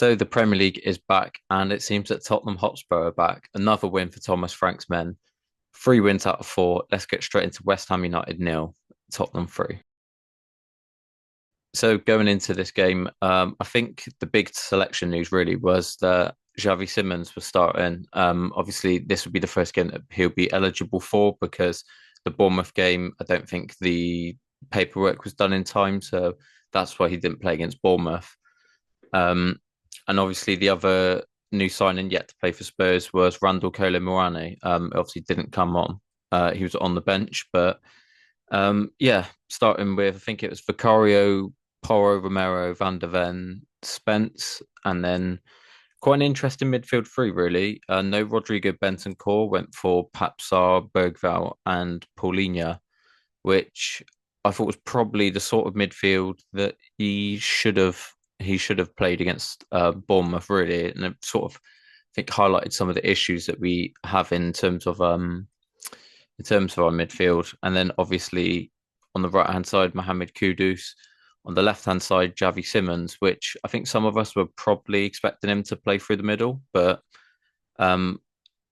So the Premier League is back, and it seems that Tottenham Hotspur are back. Another win for Thomas Frank's men. 3 wins out of four. Let's get straight into West Ham United nil, Tottenham three. So going into this game, I think the big selection news really was that Xavi Simons was starting. Obviously, this would be the first game that he'll be eligible for because the Bournemouth game, I don't think the paperwork was done in time, so that's why he didn't play against Bournemouth. Um, and obviously, the other new signing yet to play for Spurs was Randall Kolo Muani. Obviously, didn't come on. He was on the bench, but yeah, starting with I think it was Vicario, Porro, Romero, Van der Ven, Spence, and then quite an interesting midfield three, really. No Rodrigo Bentancur went for Papsar, Bergval, and Paulinho, which I thought was probably the sort of midfield that he should have played against Bournemouth, really, and it sort of I think highlighted some of the issues that we have in terms of our midfield. And then obviously on the right hand side, Mohamed Kudus. On the left hand side, Javi Simons, which I think some of us were probably expecting him to play through the middle, but um,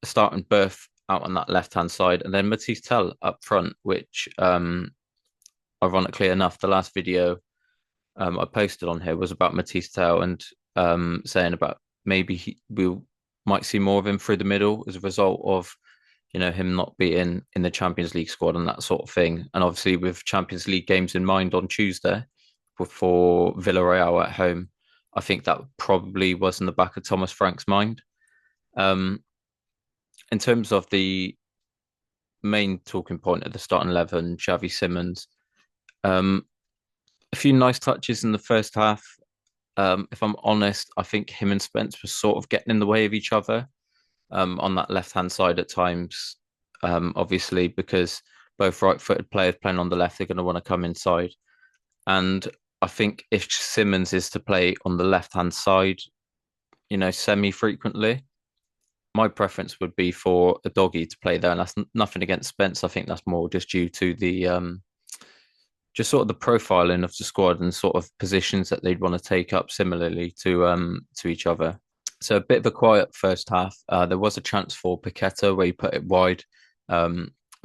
starting Berth out on that left hand side, and then Matisse Tell up front, which ironically enough, the last video I posted on here was about Matisse Tell and saying about maybe we might see more of him through the middle as a result of him not being in the Champions League squad and that sort of thing. And obviously with Champions League games in mind on Tuesday before Villarreal at home, I think that probably was in the back of Thomas Frank's mind. Um, in terms of the main talking point at the starting 11, Xavi Simons, um, a few nice touches in the first half. If I'm honest, I think him and Spence were sort of getting in the way of each other on that left hand side at times. Obviously, because both right footed players playing on the left, they're going to want to come inside. And I think if Simmons is to play on the left hand side, semi frequently, my preference would be for a doggy to play there. And that's nothing against Spence. I think that's more just due to the just sort of the profiling of the squad and sort of positions that they'd want to take up similarly to each other. So a bit of a quiet first half. There was a chance for Paqueta where he put it wide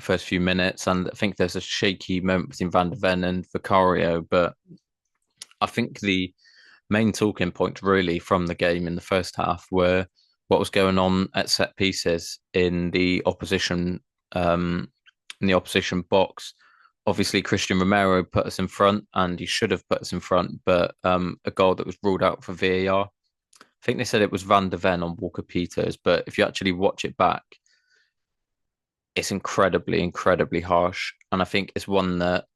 first few minutes, and I think there's a shaky moment between Van der Ven and Vicario. But I think the main talking point really from the game in the first half were what was going on at set pieces in the opposition box. Obviously, Christian Romero put us in front, and he should have put us in front, but a goal that was ruled out for VAR. I think they said it was Van der Ven on Walker Peters, but if you actually watch it back, it's incredibly, incredibly harsh. And I think it's one that,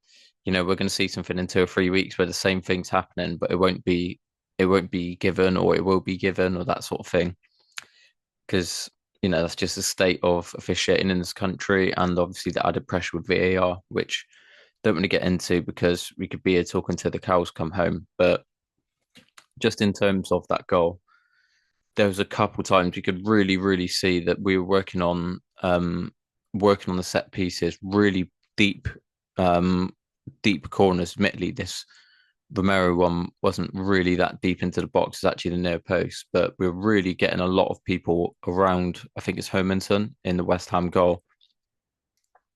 we're going to see something in 2 or 3 weeks where the same thing's happening, but it won't be given or it will be given or that sort of thing. Because, that's just the state of officiating in this country and obviously the added pressure with VAR, which don't want to get into because we could be here talking till the cows come home. But just in terms of that goal, there was a couple times you could really, really see that we were working on the set pieces, really deep, deep corners. Admittedly, this Romero one wasn't really that deep into the box. It's actually the near post, but we're really getting a lot of people around. I think it's Homenton in the West Ham goal.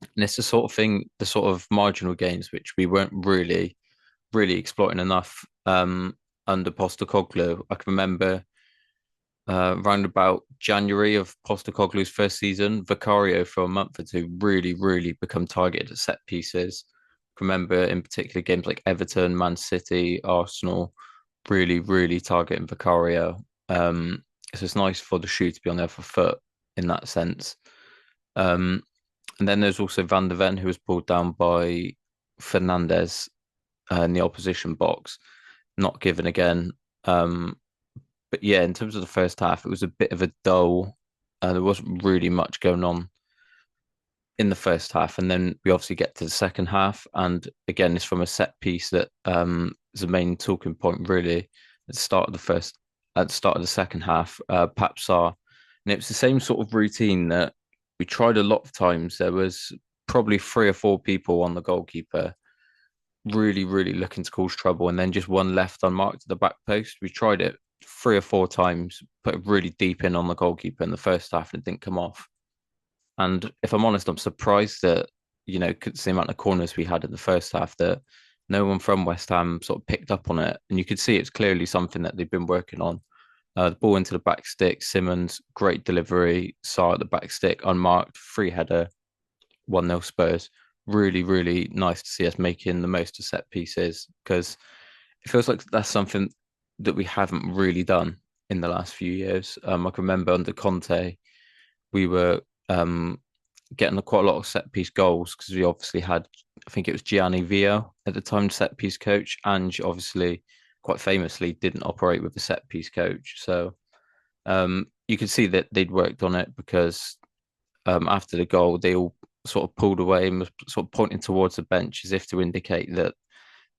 And it's the sort of thing, the sort of marginal gains which we weren't really, really exploiting enough under Postecoglou. I can remember around about January of Postecoglou's first season, Vicario for a month or two really, really become targeted at set pieces. I can remember in particular games like Everton, Man City, Arsenal, really, really targeting Vicario. So it's nice for the shoe to be on the other foot in that sense. Um, and then there's also Van der Ven, who was pulled down by Fernandez in the opposition box, not given again. But yeah, in terms of the first half, it was a bit of a dull. There wasn't really much going on in the first half, and then we obviously get to the second half, and again, it's from a set piece that is the main talking point really at the start of the second half. Papsar, and it was the same sort of routine that we tried a lot of times. There was probably 3 or 4 people on the goalkeeper, really, really looking to cause trouble, and then just one left unmarked at the back post. We tried it three or four times, put it really deep in on the goalkeeper in the first half and it didn't come off. And if I'm honest, I'm surprised that, the amount of corners we had in the first half that no one from West Ham sort of picked up on it. And you could see it's clearly something that they've been working on. The ball into the back stick, Simmons, great delivery, saw at the back stick, unmarked, free header, 1-0 Spurs. Really, really nice to see us making the most of set pieces because it feels like that's something that we haven't really done in the last few years. I can remember under Conte, we were getting quite a lot of set piece goals because we obviously had, I think it was Gianni Vio at the time, set piece coach, and obviously quite famously didn't operate with a set piece coach. So you could see that they'd worked on it because after the goal, they all sort of pulled away and was sort of pointing towards the bench as if to indicate that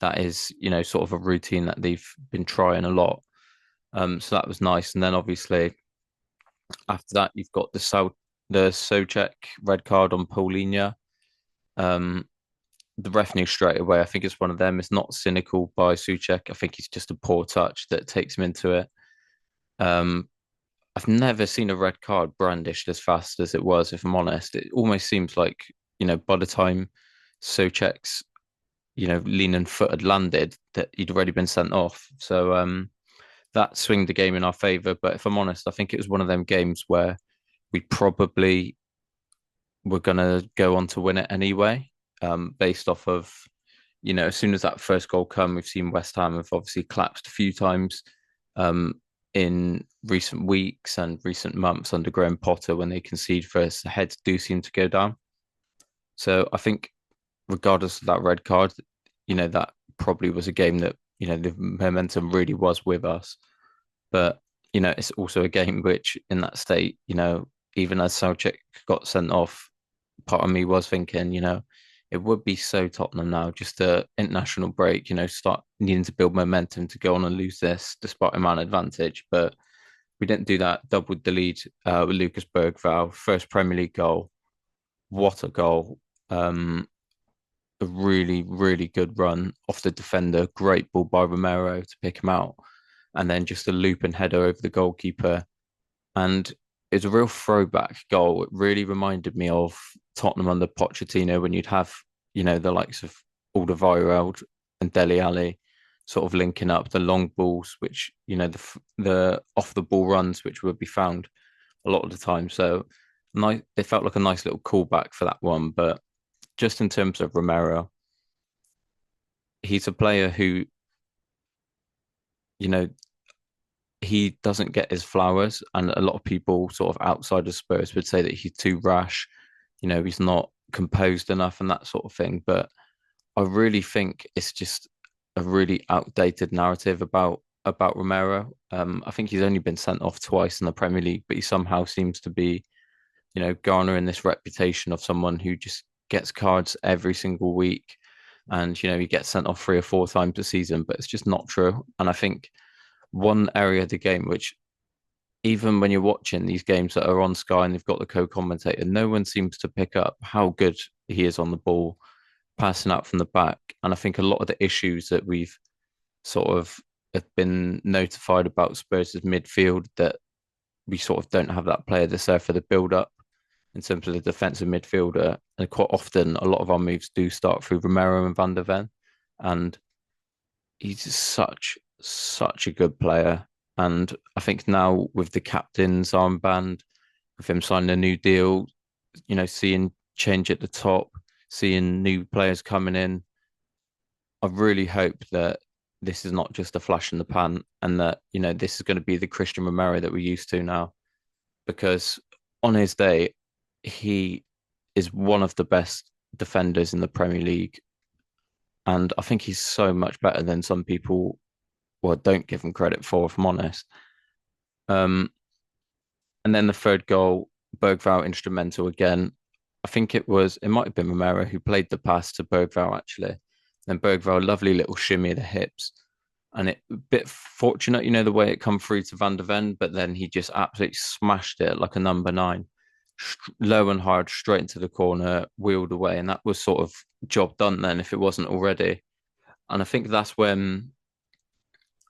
that is, sort of a routine that they've been trying a lot. So that was nice. And then obviously after that, you've got the Souček red card on Paulinho. Um, the ref knew straight away. I think it's one of them. It's not cynical by Souček. I think it's just a poor touch that takes him into it. Um, I've never seen a red card brandished as fast as it was, if I'm honest. It almost seems like, by the time Souček's, leaning foot had landed, that he'd already been sent off. So that swung the game in our favour. But if I'm honest, I think it was one of them games where we probably were going to go on to win it anyway, based off of, as soon as that first goal come, we've seen West Ham have obviously collapsed a few times in recent weeks and recent months under Graham Potter when they concede first, the heads do seem to go down. So I think regardless of that red card, that probably was a game that, the momentum really was with us. But, it's also a game which in that state, even as Souček got sent off, part of me was thinking, it would be so Tottenham now, just a international break, start needing to build momentum to go on and lose this despite a man advantage. But we didn't do that. Doubled the lead with Lucas Bergvall, first Premier League goal. What a goal. A really, really good run off the defender. Great ball by Romero to pick him out. And then just a loop and header over the goalkeeper. And it's a real throwback goal. It really reminded me of Tottenham under Pochettino when you'd have, the likes of Alderweireld and Dele Alli sort of linking up the long balls, which, the off the ball runs, which would be found a lot of the time. So nice, they felt like a nice little callback for that one. But just in terms of Romero, he's a player who, you know, he doesn't get his flowers, and a lot of people sort of outside of Spurs would say that he's too rash. He's not composed enough and that sort of thing. But I really think it's just a really outdated narrative about Romero. I think he's only been sent off twice in the Premier League, but he somehow seems to be, garnering this reputation of someone who just gets cards every single week, and he gets sent off three or four times a season. But it's just not true. And I think one area of the game which, even when you're watching these games that are on Sky and they've got the co-commentator, no one seems to pick up how good he is on the ball, passing out from the back. And I think a lot of the issues that we've sort of have been notified about Spurs' midfield, that we sort of don't have that player that's there for the build-up in terms of the defensive midfielder. And quite often, a lot of our moves do start through Romero and Van der Ven. And he's just such a good player. And I think now with the captain's armband, with him signing a new deal, seeing change at the top, seeing new players coming in, I really hope that this is not just a flash in the pan, and that, this is going to be the Christian Romero that we're used to now. Because on his day, he is one of the best defenders in the Premier League. And I think he's so much better than some people, well, don't give him credit for, if I'm honest. Um, and then the third goal, Bergvall instrumental again. I think it might have been Romero who played the pass to Bergvall actually. Then Bergvall, lovely little shimmy of the hips. And it a bit fortunate, the way it come through to Van der Ven, but then he just absolutely smashed it like a number nine, low and hard, straight into the corner, wheeled away. And that was sort of job done then, if it wasn't already. And I think that's when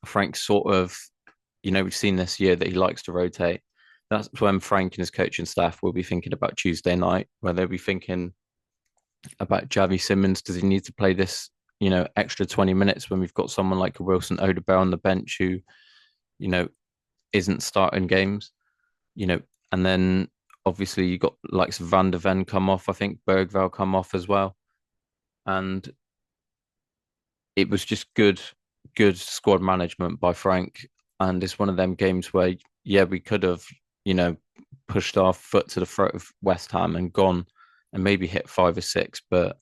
Frank sort of, we've seen this year that he likes to rotate. That's when Frank and his coaching staff will be thinking about Tuesday night, where they'll be thinking about Javi Simmons. Does he need to play this, extra 20 minutes when we've got someone like a Wilson Odobert on the bench who, you know, isn't starting games, you know, and then obviously you got likes of Van der Ven come off. I think Bergvall come off as well. And it was just good squad management by Frank. And it's one of them games where, yeah, we could have, you know, pushed our foot to the throat of West Ham and gone and maybe hit five or six. But,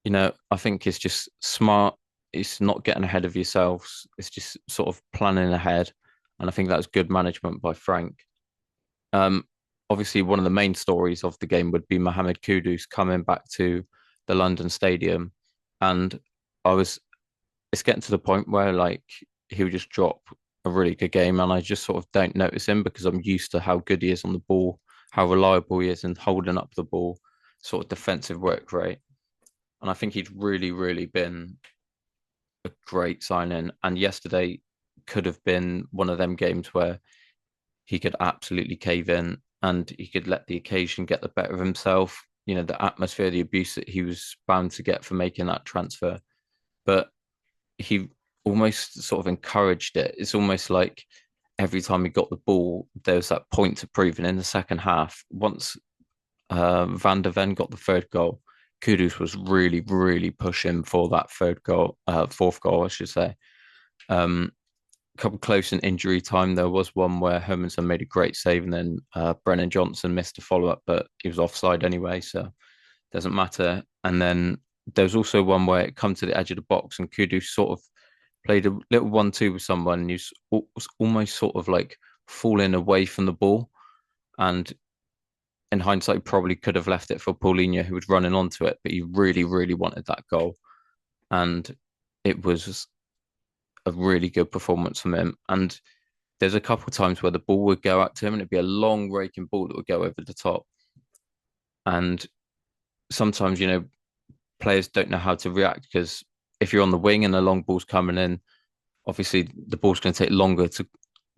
I think it's just smart. It's not getting ahead of yourselves. It's just sort of planning ahead. And I think that's good management by Frank. Um, Obviously, one of the main stories of the game would be Mohamed Kudus coming back to the London Stadium. And I was it's getting to the point where like he would just drop a really good game, and I just sort of don't notice him because I'm used to how good he is on the ball, how reliable he is in holding up the ball, sort of defensive work rate. And I think he's really, really been a great signing. And yesterday could have been one of them games where he could absolutely cave in and he could let the occasion get the better of himself. The atmosphere, the abuse that he was bound to get for making that transfer. But he almost sort of encouraged it. It's almost like every time he got the ball, there was that point to prove. And in the second half, once Van der Ven got the third goal, Kudus was really, really pushing for that fourth goal, I should say. A couple close in injury time. There was one where Hermanson made a great save, and then Brennan Johnson missed a follow up, but he was offside anyway, so it doesn't matter. And then there was also one where it come to the edge of the box, and Kudus sort of played a little 1-2 with someone, and he was almost sort of like falling away from the ball. And in hindsight, probably could have left it for Paulinho, who was running onto it, but he really, really wanted that goal. And it was a really good performance from him. And there's a couple of times where the ball would go out to him and it'd be a long raking ball that would go over the top. And sometimes, players don't know how to react because if you're on the wing and the long ball's coming in, obviously the ball's going to take longer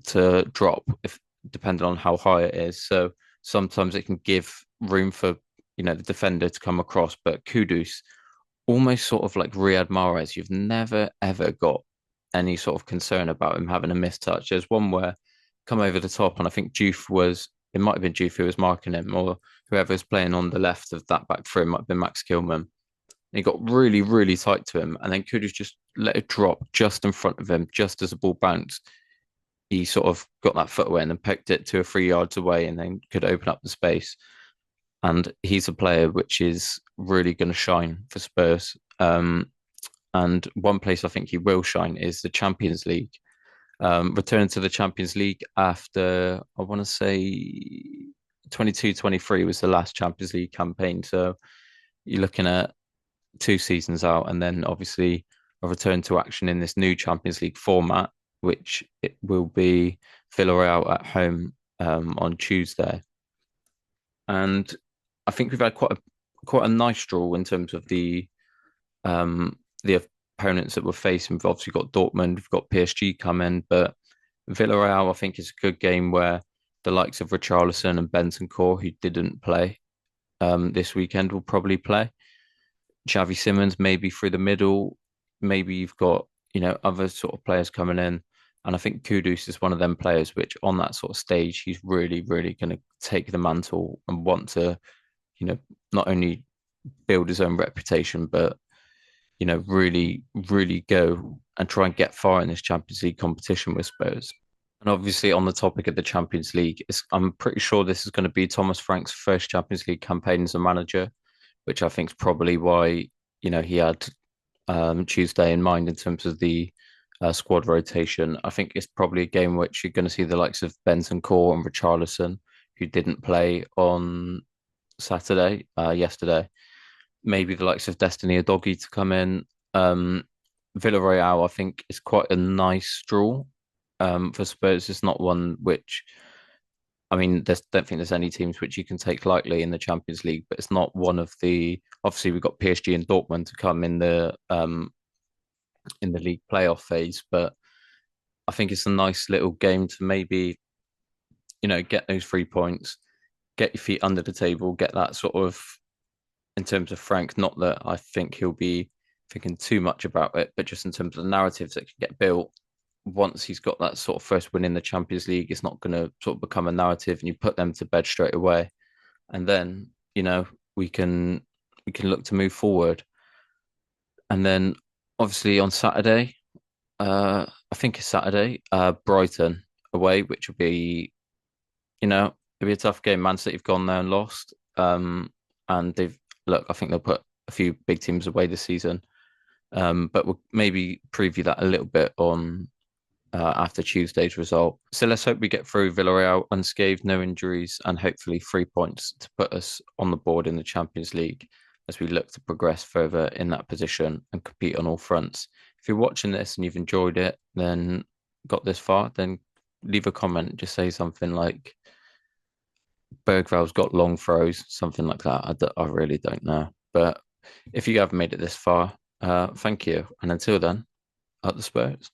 to drop if depending on how high it is. So sometimes it can give room for the defender to come across. But Kudus, almost sort of like Riyad Mahrez, you've never ever got any sort of concern about him having a missed touch. There's one where come over the top, and I think it might have been Juve who was marking him, or whoever was playing on the left of that back three, it might have been Max Kilman. He got really, really tight to him, and then Kudus just let it drop just in front of him, just as the ball bounced. He sort of got that foot away and then picked it 2 or 3 yards away, and then could open up the space. And he's a player which is really going to shine for Spurs. And one place I think he will shine is the Champions League. Returning to the Champions League after, I want to say, 22-23 was the last Champions League campaign. So you're looking at 2 seasons out, and then obviously a return to action in this new Champions League format, which it will be Villarreal at home on Tuesday. And I think we've had quite a nice draw in terms of the opponents that we're facing. We've obviously got Dortmund, we've got PSG coming, but Villarreal, I think, is a good game where the likes of Richarlison and Bentancur, who didn't play this weekend, will probably play. Xavi Simmons, maybe through the middle. Maybe you've got, other sort of players coming in. And I think Kudus is one of them players which on that sort of stage, he's really, really going to take the mantle and want to, not only build his own reputation, but really, really go and try and get far in this Champions League competition with Spurs. And obviously, on the topic of the Champions League, I'm pretty sure this is going to be Thomas Frank's first Champions League campaign as a manager, which I think is probably why, he had Tuesday in mind in terms of the squad rotation. I think it's probably a game which you're going to see the likes of Bentancur and Richarlison, who didn't play on yesterday. Maybe the likes of Destiny Udogie to come in. Villarreal, I think, is quite a nice draw for Spurs. It's not one which, I mean, don't think there's any teams which you can take lightly in the Champions League, but it's not one of the. Obviously, we've got PSG and Dortmund to come in the league playoff phase, but I think it's a nice little game to maybe, get those 3 points, get your feet under the table, get that sort of in terms of Frank. Not that I think he'll be thinking too much about it, but just in terms of the narratives that can get built once he's got that sort of first win in the Champions League, it's not going to sort of become a narrative, and you put them to bed straight away, and then we can we can look to move forward, and then obviously on Saturday, I think it's Saturday, Brighton away, which will be it'll be a tough game. Man City have gone there and lost. And I think they'll put a few big teams away this season. But we'll maybe preview that a little bit on after Tuesday's result. So let's hope we get through Villarreal unscathed, no injuries, and hopefully 3 points to put us on the board in the Champions League as we look to progress further in that position and compete on all fronts. If you're watching this and you've enjoyed it, then got this far, then leave a comment. Just say something like Bergval's got long throws, something like that. I really don't know. But if you have made it this far, thank you. And until then, up the Spurs.